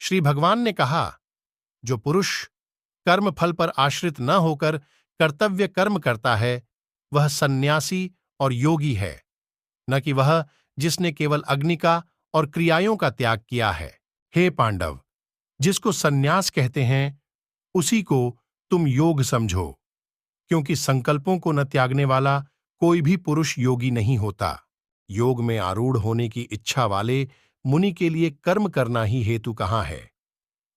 श्री भगवान ने कहा, जो पुरुष कर्म फल पर आश्रित न होकर कर्तव्य कर्म करता है, वह सन्यासी और योगी है, न कि वह जिसने केवल अग्नि का और क्रियाओं का त्याग किया है। हे पांडव, जिसको सन्यास कहते हैं, उसी को तुम योग समझो, क्योंकि संकल्पों को न त्यागने वाला कोई भी पुरुष योगी नहीं होता। योग में आरूढ़ होने की इच्छा वाले मुनि के लिए कर्म करना ही हेतु कहाँ है,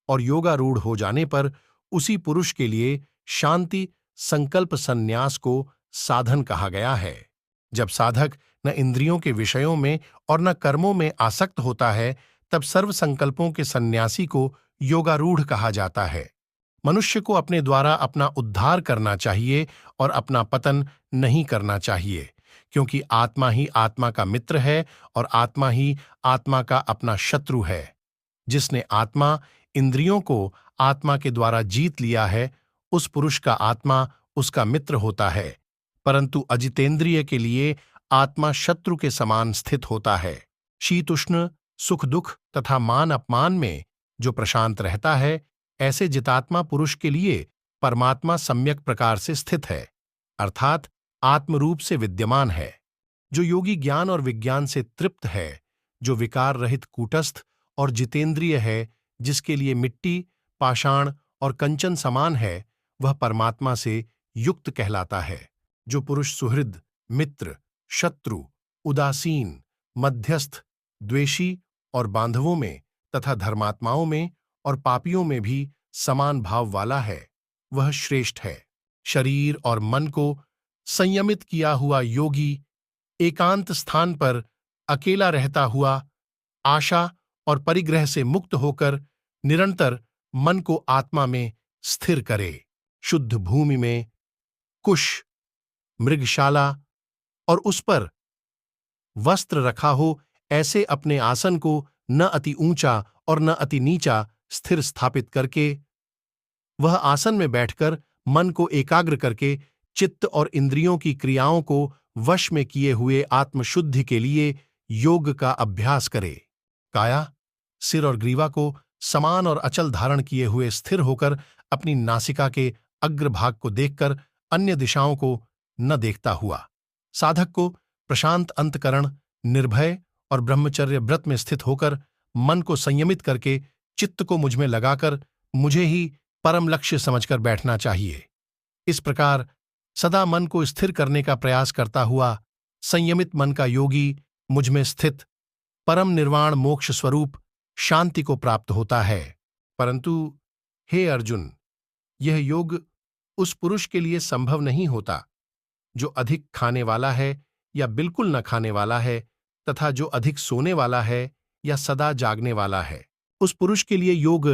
और योगारूढ़ हो जाने पर उसी पुरुष के लिए शांति संकल्प संन्यास को साधन कहा गया है। जब साधक न इंद्रियों के विषयों में और न कर्मों में आसक्त होता है, तब सर्व संकल्पों के सन्यासी को योगारूढ़ कहा जाता है। मनुष्य को अपने द्वारा अपना उद्धार करना चाहिए और अपना पतन नहीं करना चाहिए, क्योंकि आत्मा ही आत्मा का मित्र है और आत्मा ही आत्मा का अपना शत्रु है। जिसने आत्मा इंद्रियों को आत्मा के द्वारा जीत लिया है, उस पुरुष का आत्मा उसका मित्र होता है, परंतु अजितेंद्रिय के लिए आत्मा शत्रु के समान स्थित होता है। शीतुष्ण, सुख दुख तथा मान अपमान में जो प्रशांत रहता है, ऐसे जितात्मा पुरुष के लिए परमात्मा सम्यक प्रकार से स्थित है, अर्थात आत्मरूप से विद्यमान है। जो योगी ज्ञान और विज्ञान से तृप्त है, जो विकार रहित कूटस्थ और जितेंद्रिय है, जिसके लिए मिट्टी, पाषाण और कंचन समान है, वह परमात्मा से युक्त कहलाता है। जो पुरुष सुहृद, मित्र, शत्रु, उदासीन, मध्यस्थ, द्वेषी और बांधवों में तथा धर्मात्माओं में और पापियों में भी समान भाव वाला है, वह श्रेष्ठ है। शरीर और मन को संयमित किया हुआ योगी एकांत स्थान पर अकेला रहता हुआ आशा और परिग्रह से मुक्त होकर निरंतर मन को आत्मा में स्थिर करे। शुद्ध भूमि में कुश, मृगशाला और उस पर वस्त्र रखा हो, ऐसे अपने आसन को न अति ऊंचा और न अति नीचा स्थिर स्थापित करके, वह आसन में बैठकर मन को एकाग्र करके चित्त और इंद्रियों की क्रियाओं को वश में किए हुए आत्मशुद्धि के लिए योग का अभ्यास करे। काया, सिर और ग्रीवा को समान और अचल धारण किए हुए स्थिर होकर अपनी नासिका के अग्रभाग को देखकर अन्य दिशाओं को न देखता हुआ, साधक को प्रशांत अंतकरण, निर्भय और ब्रह्मचर्य व्रत में स्थित होकर मन को संयमित करके चित्त को मुझ में लगाकर मुझे ही परम लक्ष्य समझकर बैठना चाहिए। इस प्रकार सदा मन को स्थिर करने का प्रयास करता हुआ संयमित मन का योगी मुझ में स्थित परम निर्वाण मोक्ष स्वरूप शांति को प्राप्त होता है। परंतु हे अर्जुन, यह योग उस पुरुष के लिए संभव नहीं होता जो अधिक खाने वाला है या बिल्कुल न खाने वाला है, तथा जो अधिक सोने वाला है या सदा जागने वाला है। उस पुरुष के लिए योग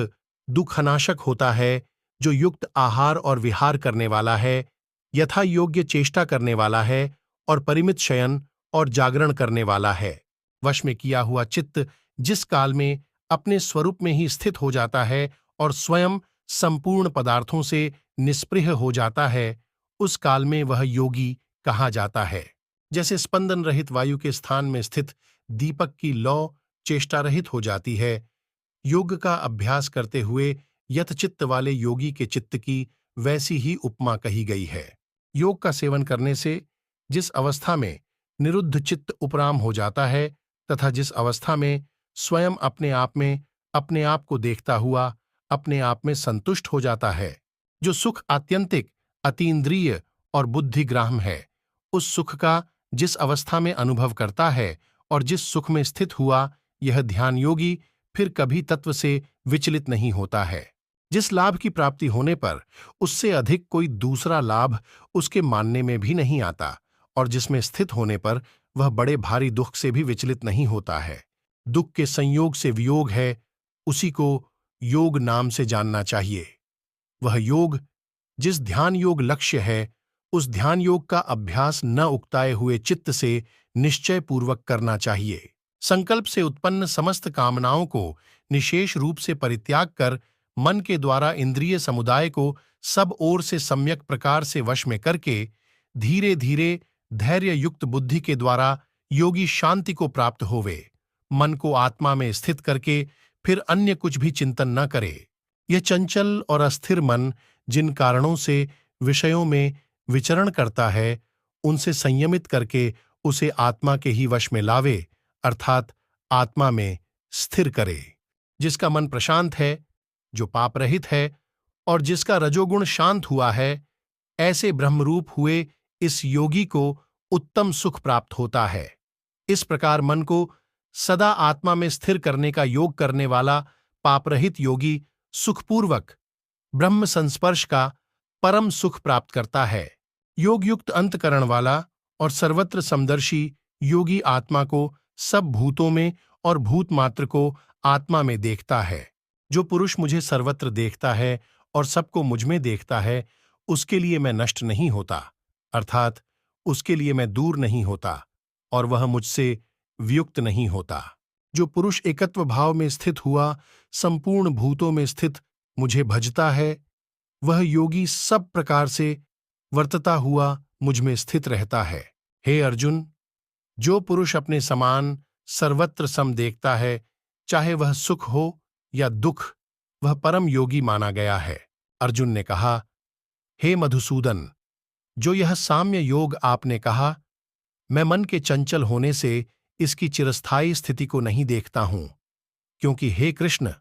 दुखनाशक होता है जो युक्त आहार और विहार करने वाला है, यथा योग्य चेष्टा करने वाला है और परिमित शयन और जागरण करने वाला है। वश में किया हुआ चित्त जिस काल में अपने स्वरूप में ही स्थित हो जाता है और स्वयं संपूर्ण पदार्थों से निस्पृह हो जाता है, उस काल में वह योगी कहा जाता है। जैसे स्पंदन रहित वायु के स्थान में स्थित दीपक की लौ चेष्टा रहित हो जाती है, योग का अभ्यास करते हुए यतचित्त वाले योगी के चित्त की वैसी ही उपमा कही गई है। योग का सेवन करने से जिस अवस्था में निरुद्ध चित्त उपराम हो जाता है तथा जिस अवस्था में स्वयं अपने आप को देखता हुआ अपने आप में संतुष्ट हो जाता है, जो सुख आत्यंतिक, अतीन्द्रिय और बुद्धिग्राह्य है, उस सुख का जिस अवस्था में अनुभव करता है और जिस सुख में स्थित हुआ यह ध्यान योगी फिर कभी तत्व से विचलित नहीं होता है। जिस लाभ की प्राप्ति होने पर उससे अधिक कोई दूसरा लाभ उसके मानने में भी नहीं आता और जिसमें स्थित होने पर वह बड़े भारी दुख से भी विचलित नहीं होता है। दुख के संयोग से वियोग है, उसी को योग नाम से जानना चाहिए। वह योग जिस ध्यान योग लक्ष्य है, उस ध्यान योग का अभ्यास न उकताए हुए चित्त से निश्चय पूर्वक करना चाहिए। संकल्प से उत्पन्न समस्त कामनाओं को निशेष रूप से परित्याग कर मन के द्वारा इंद्रिय समुदाय को सब ओर से सम्यक प्रकार से वश में करके धीरे धीरे धैर्य युक्त बुद्धि के द्वारा योगी शांति को प्राप्त होवे। मन को आत्मा में स्थित करके फिर अन्य कुछ भी चिंतन न करे। यह चंचल और अस्थिर मन जिन कारणों से विषयों में विचरण करता है, उनसे संयमित करके उसे आत्मा के ही वश में लावे, अर्थात आत्मा में स्थिर करे। जिसका मन प्रशांत है, जो पाप रहित है और जिसका रजोगुण शांत हुआ है, ऐसे ब्रह्मरूप हुए इस योगी को उत्तम सुख प्राप्त होता है। इस प्रकार मन को सदा आत्मा में स्थिर करने का योग करने वाला पापरहित योगी सुखपूर्वक ब्रह्म संस्पर्श का परम सुख प्राप्त करता है। योगयुक्त अंतकरण वाला और सर्वत्र समदर्शी योगी आत्मा को सब भूतों में और भूत मात्र को आत्मा में देखता है। जो पुरुष मुझे सर्वत्र देखता है और सबको मुझ में देखता है, उसके लिए मैं नष्ट नहीं होता, अर्थात उसके लिए मैं दूर नहीं होता और वह मुझसे वियुक्त नहीं होता। जो पुरुष एकत्व भाव में स्थित हुआ संपूर्ण भूतों में स्थित मुझे भजता है, वह योगी सब प्रकार से वर्तता हुआ मुझ में स्थित रहता है। हे अर्जुन, जो पुरुष अपने समान सर्वत्र सम देखता है, चाहे वह सुख हो या दुख, वह परम योगी माना गया है। अर्जुन ने कहा, हे मधुसूदन, जो यह साम्य योग आपने कहा, मैं मन के चंचल होने से इसकी चिरस्थायी स्थिति को नहीं देखता हूं, क्योंकि हे कृष्ण,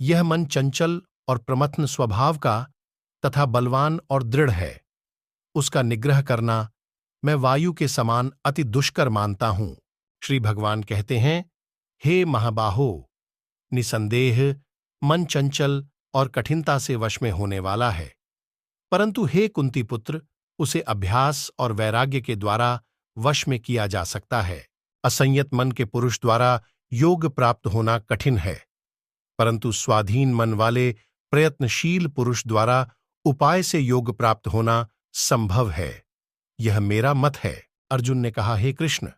यह मन चंचल और प्रमथन स्वभाव का तथा बलवान और दृढ़ है। उसका निग्रह करना मैं वायु के समान अति दुष्कर मानता हूं। श्री भगवान कहते हैं, हे महाबाहो, निसंदेह मन चंचल और कठिनता से वश में होने वाला है, परंतु हे कुंती पुत्र, उसे अभ्यास और वैराग्य के द्वारा वश में किया जा सकता है। असंयत मन के पुरुष द्वारा योग प्राप्त होना कठिन है, परंतु स्वाधीन मन वाले प्रयत्नशील पुरुष द्वारा उपाय से योग प्राप्त होना संभव है। यह मेरा मत है। अर्जुन ने कहा, हे कृष्ण,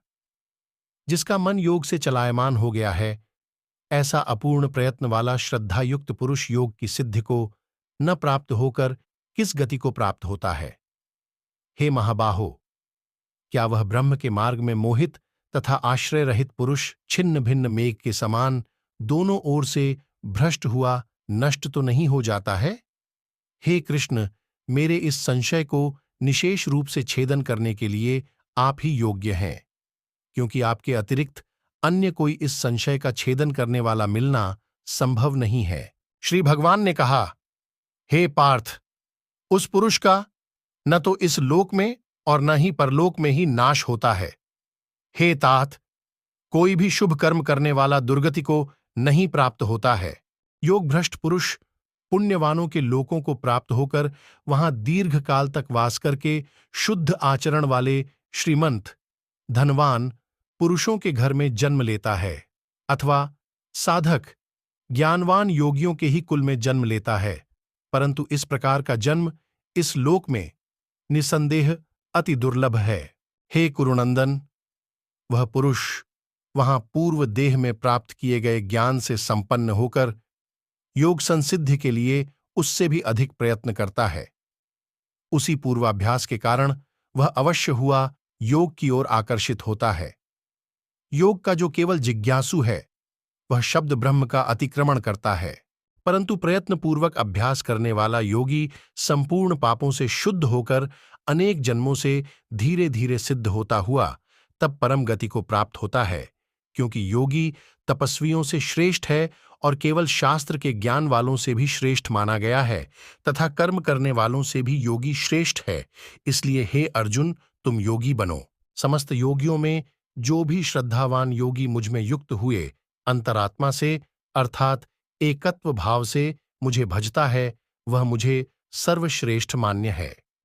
जिसका मन योग से चलायमान हो गया है, ऐसा अपूर्ण प्रयत्न वाला श्रद्धायुक्त पुरुष योग की सिद्धि को न प्राप्त होकर किस गति को प्राप्त होता है? हे महाबाहो, क्या वह ब्रह्म के मार्ग में मोहित तथा आश्रय रहित पुरुष छिन्न भिन्न मेघ के समान दोनों ओर से भ्रष्ट हुआ नष्ट तो नहीं हो जाता है? हे कृष्ण, मेरे इस संशय को निशेष रूप से छेदन करने के लिए आप ही योग्य हैं, क्योंकि आपके अतिरिक्त अन्य कोई इस संशय का छेदन करने वाला मिलना संभव नहीं है। श्री भगवान ने कहा, हे पार्थ, उस पुरुष का न तो इस लोक में और न ही परलोक में ही नाश होता है। हे तात, कोई भी शुभ कर्म करने वाला दुर्गति को नहीं प्राप्त होता है। योग भ्रष्ट पुरुष पुण्यवानों के लोकों को प्राप्त होकर वहां दीर्घ काल तक वास करके शुद्ध आचरण वाले श्रीमंत धनवान पुरुषों के घर में जन्म लेता है, अथवा साधक ज्ञानवान योगियों के ही कुल में जन्म लेता है, परंतु इस प्रकार का जन्म इस लोक में निसंदेह अति दुर्लभ है। हे कुरुनंदन, वह पुरुष वहां पूर्व देह में प्राप्त किए गए ज्ञान से संपन्न होकर योग संसिद्धि के लिए उससे भी अधिक प्रयत्न करता है। उसी पूर्वाभ्यास के कारण वह अवश्य हुआ योग की ओर आकर्षित होता है। योग का जो केवल जिज्ञासु है, वह शब्द ब्रह्म का अतिक्रमण करता है, परंतु प्रयत्नपूर्वक अभ्यास करने वाला योगी संपूर्ण पापों से शुद्ध होकर अनेक जन्मों से धीरे धीरे सिद्ध होता हुआ तब परम गति को प्राप्त होता है, क्योंकि योगी तपस्वियों से श्रेष्ठ है और केवल शास्त्र के ज्ञान वालों से भी श्रेष्ठ माना गया है, तथा कर्म करने वालों से भी योगी श्रेष्ठ है। इसलिए हे अर्जुन, तुम योगी बनो। समस्त योगियों में जो भी श्रद्धावान योगी मुझ में युक्त हुए अंतरात्मा से, अर्थात एकत्व भाव से मुझे भजता है, वह मुझे सर्वश्रेष्ठ मान्य है।